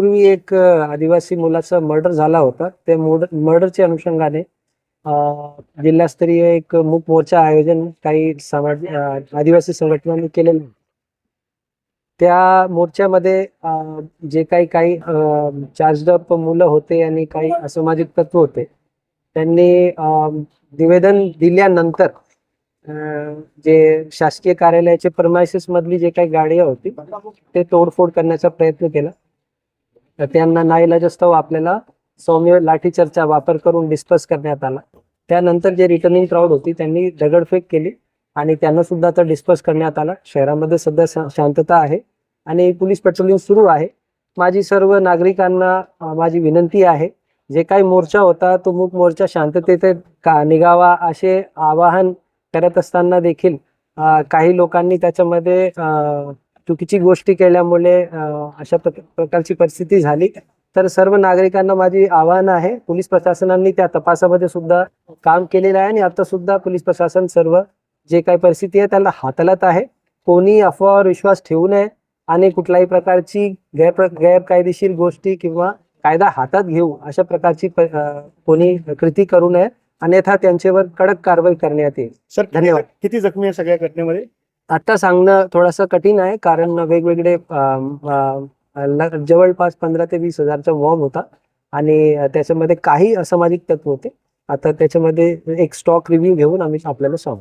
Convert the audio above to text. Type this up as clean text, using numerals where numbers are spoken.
दिवसापूर्वी एक आदिवासी मुलाचा मर्डर झाला होता. त्या मर्डरच्या अनुषंगाने जिल्हास्तरीय एक मूक मोर्चा आयोजन काही आदिवासी संघटनांनी केलेलं. त्या मोर्चामध्ये जे काही चार्जड अप मुलं होते आणि काही असामाजिक तत्व होते, त्यांनी निवेदन दिल्यानंतर जे शासकीय कार्यालयाचे प्रमायसेस मधली जे काही गाडी होती ते तोडफोड करण्याचा प्रयत्न केला. त्यांना नाईलाजास्तव आपल्याला सौम्य लाठीचार्जचा वापर करून डिस्पर्स करण्यात आला. त्यानंतर जे रिटर्निंग क्राऊड होती त्यांनी दगडफेक केली आणि त्यांना सुद्धा आता डिस्पर्स करण्यात आला. शहरामध्ये सध्या शांतता आहे आणि पोलीस पेट्रोलिंग सुरू आहे. माझी सर्व नागरिकांना माझी विनंती आहे, जे काही मोर्चा होता तो मूक मोर्चा शांततेत निघावा असे आवाहन करत असताना देखील काही लोकांनी त्याच्यामध्ये चुकीची गोष्टी केल्यामुळे अशा प्रकारची परिस्थिती झाली. तर सर्व नागरिकांना माझी आवाहन आहे, पोलीस प्रशासनाने त्या तपासामध्ये सुद्धा काम केलेलं आहे आणि आता सुद्धा पोलीस प्रशासन सर्व जे काही परिस्थिती आहे त्याला हाताळत आहे. कोणी अफवावर विश्वास ठेवू नये आणि कुठल्याही प्रकारची गैरकायदेशीर गोष्टी किंवा कायदा हातात घेऊ अशा प्रकारची कोणी कृती करू नये, अन्यथा त्यांच्यावर कडक कारवाई करण्यात येईल. सर, धन्यवाद. किती जखमी आहे सगळ्या घटनेमध्ये? आता सांगणं थोडंसं कठीण आहे, कारण वेगवेगळे जवळपास 15,000 ते 20,000चा मॉब होता आणि त्याच्यामध्ये काही असामाजिक तत्व होते. आता त्याच्यामध्ये एक स्टॉक रिव्ह्यू घेऊन आम्ही आपल्याला सांगू.